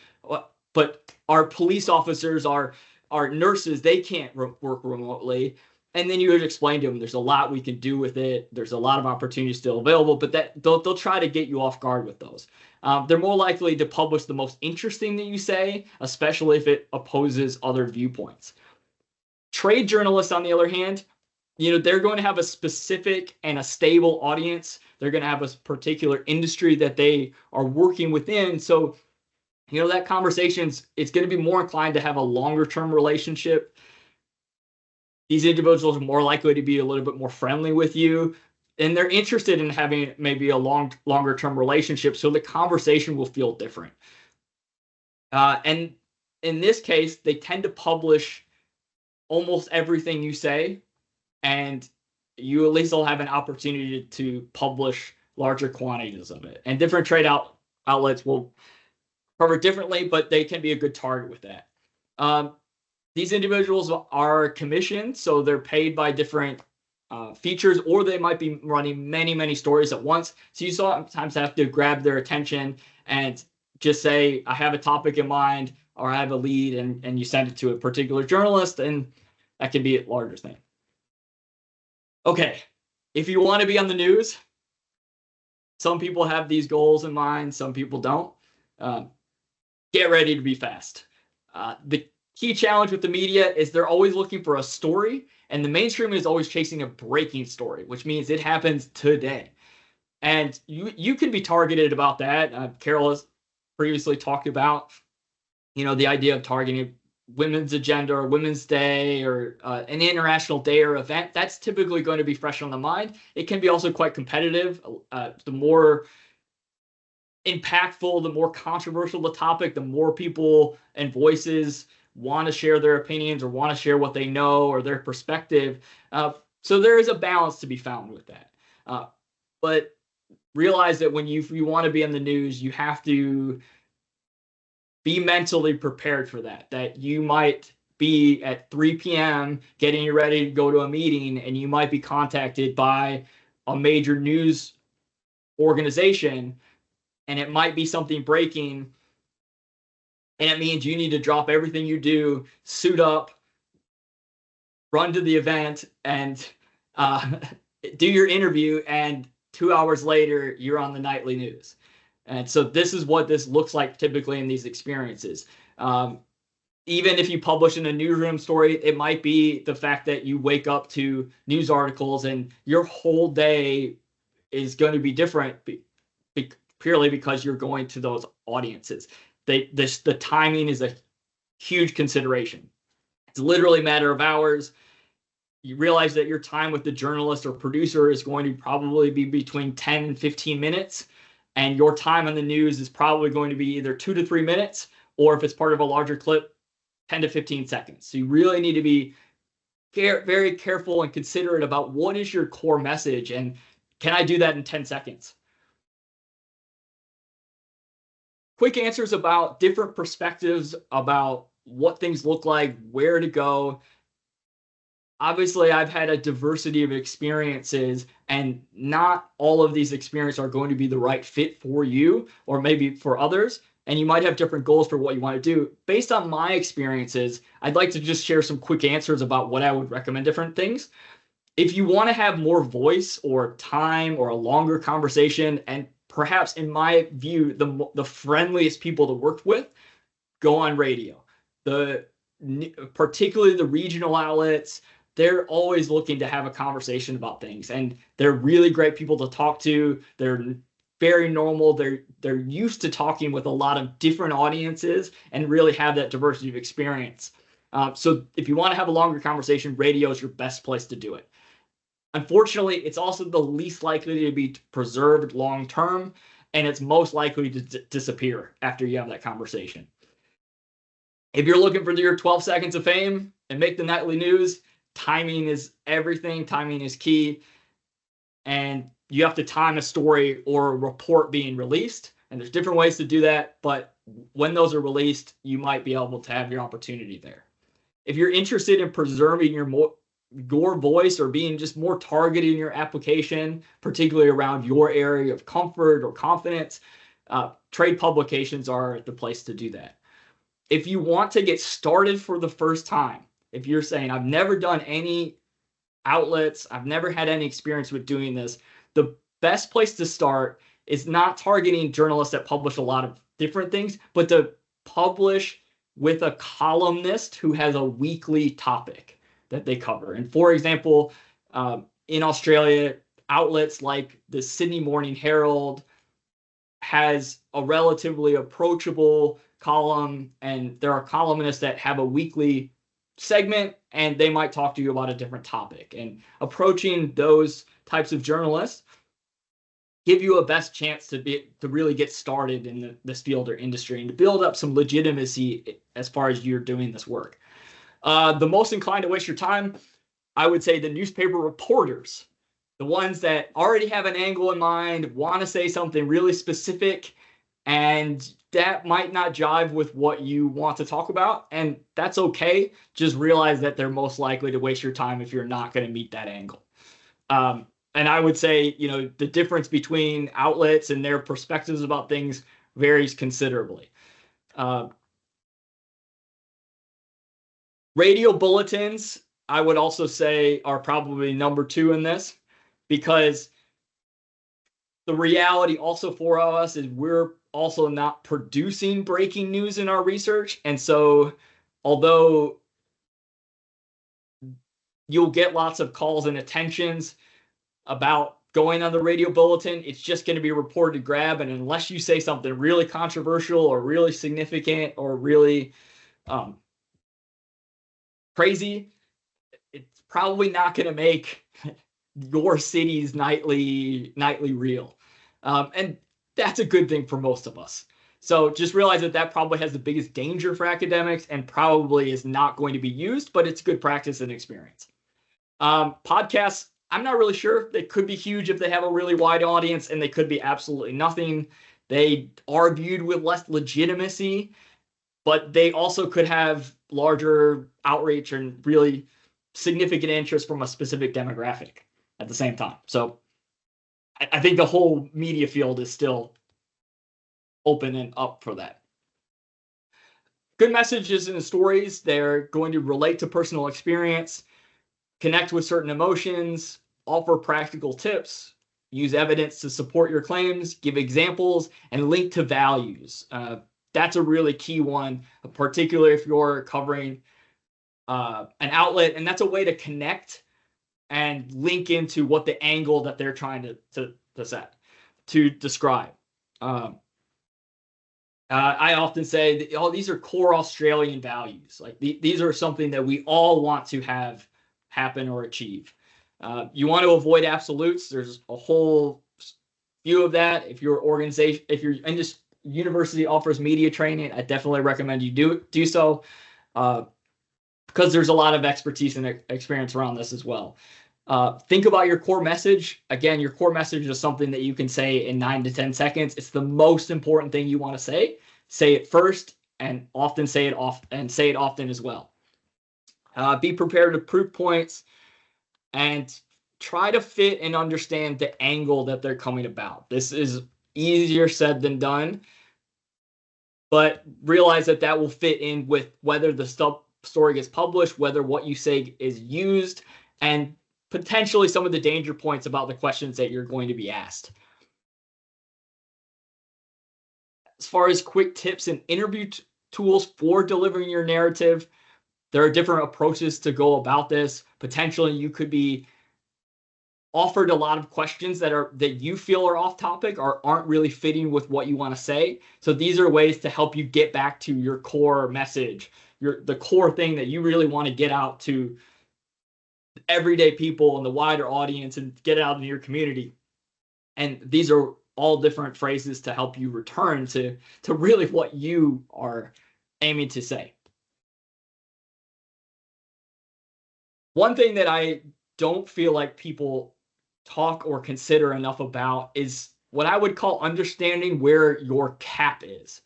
But our police officers, our nurses, they can't work remotely. And then you would explain to them, there's a lot we can do with it. There's a lot of opportunities still available, but that they'll try to get you off guard with those. They're more likely to publish the most interesting that you say, especially if it opposes other viewpoints. Trade journalists, on the other hand, they're going to have a specific and a stable audience. They're going to have a particular industry that they are working within. So, that conversation's, it's going to be more inclined to have a longer term relationship. These individuals are more likely to be a little bit more friendly with you, and they're interested in having maybe a longer term relationship. So the conversation will feel different. And in this case, they tend to publish almost everything you say, and you at least will have an opportunity to publish larger quantities of it. And different trade outlets will cover differently, but they can be a good target with that. These individuals are commissioned, so they're paid by different features, or they might be running many stories at once. So you sometimes have to grab their attention and just say, I have a topic in mind, or I have a lead, and you send it to a particular journalist, and that can be a larger thing. Okay, if you want to be on the news, some people have these goals in mind, some people don't. Get ready to be fast. The key challenge with the media is they're always looking for a story, and the mainstream is always chasing a breaking story, which means it happens today. And you can be targeted about that. Carol has previously talked about, the idea of targeting women's agenda or Women's Day or an international day or event. That's typically going to be fresh on the mind. It can be also quite competitive. The more impactful, the more controversial the topic, the more people and voices want to share their opinions or want to share what they know or their perspective. So there is a balance to be found with that. But realize that if you want to be in the news, you have to be mentally prepared for that you might be at 3 p.m. getting ready to go to a meeting, and you might be contacted by a major news organization, and it might be something breaking, and it means you need to drop everything you do, suit up, run to the event, and do your interview, and 2 hours later, you're on the nightly news. And so this is what this looks like typically in these experiences. Even if you publish in a newsroom story, it might be the fact that you wake up to news articles and your whole day is going to be different purely because you're going to those audiences. The timing is a huge consideration. It's literally a matter of hours. You realize that your time with the journalist or producer is going to probably be between 10 and 15 minutes. And your time on the news is probably going to be either 2 to 3 minutes, or if it's part of a larger clip, 10 to 15 seconds. So you really need to be very careful and considerate about what is your core message, and can I do that in 10 seconds? Quick answers about different perspectives about what things look like, where to go. Obviously, I've had a diversity of experiences, and not all of these experiences are going to be the right fit for you or maybe for others. And you might have different goals for what you want to do. Based on my experiences, I'd like to just share some quick answers about what I would recommend different things. If you want to have more voice or time or a longer conversation, and perhaps in my view, the friendliest people to work with, go on radio. Particularly the regional outlets, they're always looking to have a conversation about things, and they're really great people to talk to. They're very normal. They're used to talking with a lot of different audiences and really have that diversity of experience. So if you want to have a longer conversation, radio is your best place to do it. Unfortunately, it's also the least likely to be preserved long term, and it's most likely to disappear after you have that conversation. If you're looking for your 12 seconds of fame and make the nightly news, timing is everything. Timing is key. And you have to time a story or a report being released. And there's different ways to do that. But when those are released, you might be able to have your opportunity there. If you're interested in preserving your voice or being just more targeted in your application, particularly around your area of comfort or confidence, trade publications are the place to do that. If you want to get started for the first time, if you're saying, I've never done any outlets, I've never had any experience with doing this, the best place to start is not targeting journalists that publish a lot of different things, but to publish with a columnist who has a weekly topic that they cover. And for example, in Australia, outlets like the Sydney Morning Herald has a relatively approachable column, and there are columnists that have a weekly segment, and they might talk to you about a different topic. And approaching those types of journalists give you a best chance to really get started in this field or industry and to build up some legitimacy as far as you're doing this work. The most inclined to waste your time, I would say the newspaper reporters, the ones that already have an angle in mind, want to say something really specific, and that might not jive with what you want to talk about, and that's okay. Just realize that they're most likely to waste your time if you're not going to meet that angle. And I would say, the difference between outlets and their perspectives about things varies considerably. Radio bulletins, I would also say, are probably number 2 in this, because the reality also for us is we're also not producing breaking news in our research. And so although you'll get lots of calls and attentions about going on the radio bulletin, it's just going to be reported grab. And unless you say something really controversial or really significant or really crazy, it's probably not going to make your city's nightly reel. And that's a good thing for most of us. So just realize that probably has the biggest danger for academics and probably is not going to be used, but it's good practice and experience. Podcasts, I'm not really sure. They could be huge if they have a really wide audience, and they could be absolutely nothing. They are viewed with less legitimacy, but they also could have larger outreach and really significant interest from a specific demographic at the same time. So I think the whole media field is still open and up for that. Good messages and stories, they're going to relate to personal experience, connect with certain emotions, offer practical tips, use evidence to support your claims, give examples, and link to values. That's a really key one, particularly if you're covering an outlet, and that's a way to connect and link into what the angle that they're trying to describe. I often say that, these are core Australian values. Like these are something that we all want to have happen or achieve. You want to avoid absolutes. There's a whole few of that. If your organization, if your university offers media training, I definitely recommend you do so, because there's a lot of expertise and experience around this as well. Think about your core message. Again, your core message is something that you can say in 9 to 10 seconds. It's the most important thing you want to say. Say it first, and often say it often as well. Be prepared to prove points and try to fit and understand the angle that they're coming about. This is easier said than done, but realize that will fit in with whether the story gets published, whether what you say is used, and potentially some of the danger points about the questions that you're going to be asked. As far as quick tips and interview tools for delivering your narrative, there are different approaches to go about this. Potentially, you could be offered a lot of questions that you feel are off topic or aren't really fitting with what you want to say. So these are ways to help you get back to your core message, the core thing that you really want to get out to everyday people and the wider audience and get it out into your community. And these are all different phrases to help you return to really what you are aiming to say. One thing that I don't feel like people talk or consider enough about is what I would call understanding where your cap is.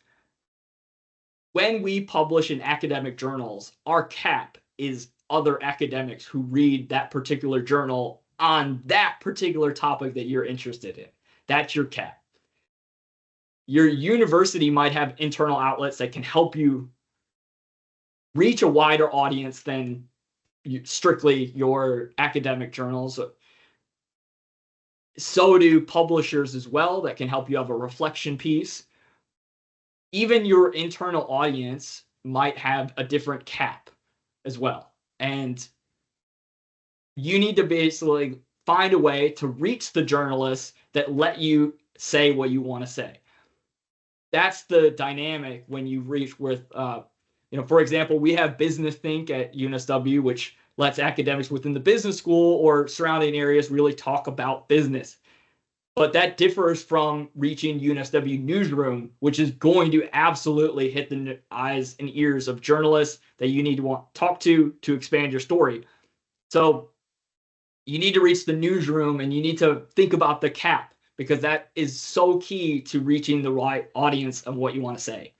When we publish in academic journals, our cap is other academics who read that particular journal on that particular topic that you're interested in. That's your cap. Your university might have internal outlets that can help you reach a wider audience than strictly your academic journals. So do publishers as well that can help you have a reflection piece. Even your internal audience might have a different cap as well. And you need to basically find a way to reach the journalists that let you say what you want to say. That's the dynamic when you reach with, for example, we have Business Think at UNSW, which lets academics within the business school or surrounding areas really talk about business. But that differs from reaching UNSW Newsroom, which is going to absolutely hit the eyes and ears of journalists that you need to talk to expand your story. So you need to reach the newsroom, and you need to think about the cap, because that is so key to reaching the right audience of what you want to say.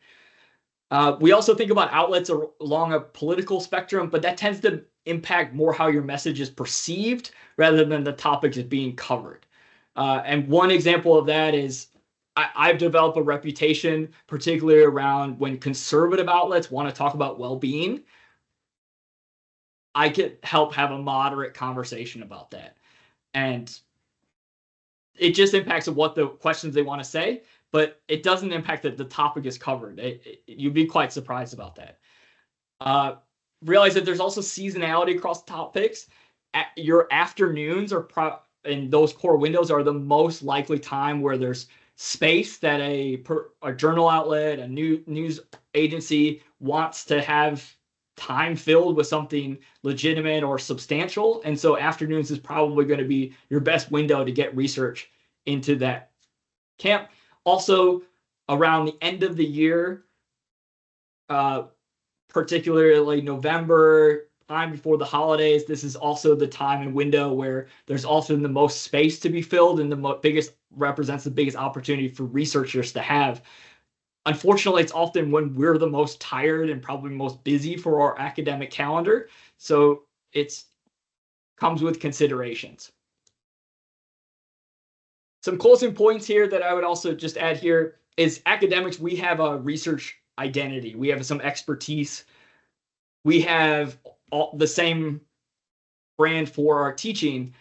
We also think about outlets along a political spectrum, but that tends to impact more how your message is perceived rather than the topic is being covered. And one example of that is I've developed a reputation, particularly around when conservative outlets want to talk about well-being. I could help have a moderate conversation about that. And it just impacts what the questions they want to say, but it doesn't impact that the topic is covered. You'd be quite surprised about that. Realize that there's also seasonality across topics. Your afternoons and those core windows are the most likely time where there's space that a journal outlet, a news agency wants to have time filled with something legitimate or substantial. And so afternoons is probably going to be your best window to get research into that camp. Also, around the end of the year, particularly November, time before the holidays, this is also the time and window where there's often the most space to be filled and represents the biggest opportunity for researchers to have. Unfortunately, it's often when we're the most tired and probably most busy for our academic calendar. So it comes with considerations. Some closing points here that I would also just add here is academics, we have a research identity. We have some expertise. We have the same brand for our teaching.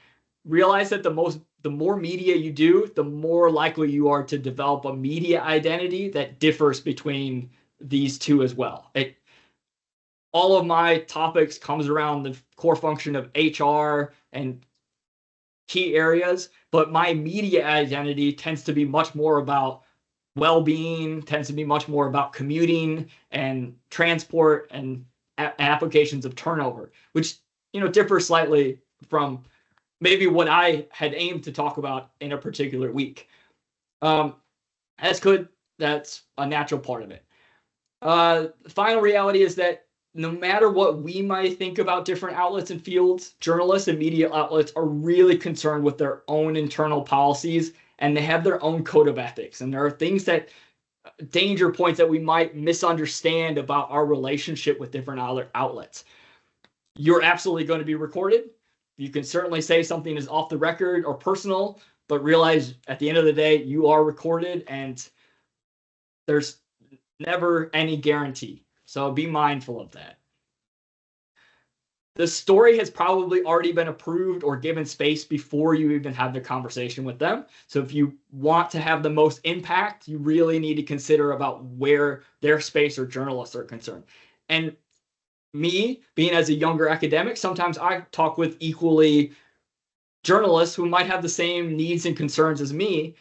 Realize that the more media you do, the more likely you are to develop a media identity that differs between these two as well. All of my topics comes around the core function of HR and key areas, but my media identity tends to be much more about well-being, tends to be much more about commuting and transport and applications of turnover, which differs slightly from maybe what I had aimed to talk about in a particular week. That's a natural part of it. The final reality is that no matter what we might think about different outlets and fields, journalists and media outlets are really concerned with their own internal policies, and they have their own code of ethics. And there are things danger points that we might misunderstand about our relationship with different outlets. You're absolutely going to be recorded. You can certainly say something is off the record or personal, but realize at the end of the day, you are recorded and there's never any guarantee. So be mindful of that. The story has probably already been approved or given space before you even have the conversation with them. So if you want to have the most impact, you really need to consider about where their space or journalists are concerned. And me, being as a younger academic, sometimes I talk with equally journalists who might have the same needs and concerns as me,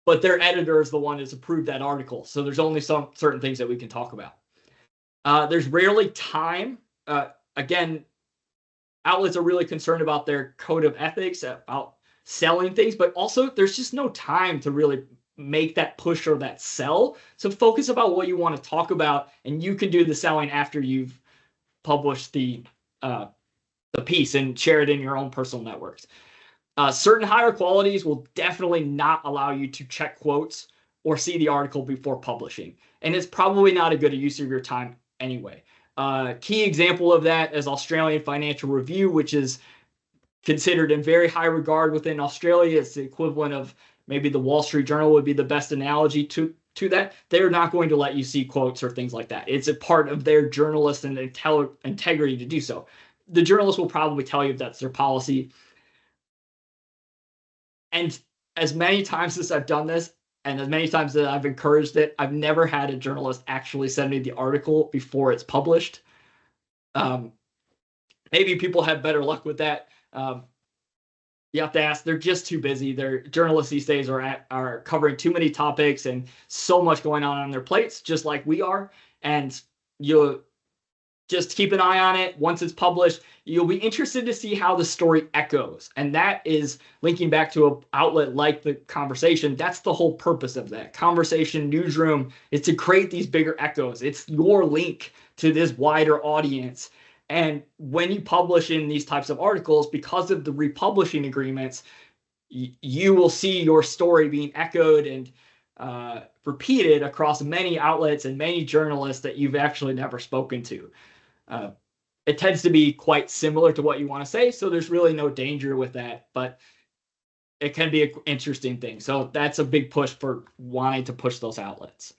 but their editor is the one that's approved that article. So there's only some certain things that we can talk about. There's rarely time. Again, outlets are really concerned about their code of ethics, about selling things, but also there's just no time to really make that push or that sell. So focus about what you want to talk about, and you can do the selling after you've published the piece and share it in your own personal networks. Certain higher qualities will definitely not allow you to check quotes or see the article before publishing, and it's probably not a good use of your time anyway. Key example of that is Australian Financial Review, which is considered in very high regard within Australia. It's the equivalent of maybe the Wall Street Journal would be the best analogy to that. They're not going to let you see quotes or things like that. It's a part of their journalist and integrity to do so. The journalist will probably tell you if that's their policy. And as many times as I've done this, and as many times that I've encouraged it, I've never had a journalist actually send me the article before it's published. Maybe people have better luck with that. You have to ask, they're just too busy. Their journalists these days are covering too many topics and so much going on their plates, just like we are. And you'll just keep an eye on it. Once it's published, you'll be interested to see how the story echoes. And that is linking back to an outlet like The Conversation. That's the whole purpose of that. Conversation Newsroom is to create these bigger echoes. It's your link to this wider audience. And when you publish in these types of articles, because of the republishing agreements, you will see your story being echoed and repeated across many outlets and many journalists that you've actually never spoken to. it tends to be quite similar to what you want to say. So there's really no danger with that, but it can be an interesting thing. So that's a big push for wanting to push those outlets.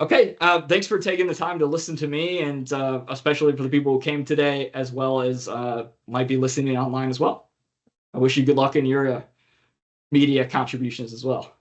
Okay, thanks for taking the time to listen to me, and especially for the people who came today, as well as might be listening online as well. I wish you good luck in your media contributions as well.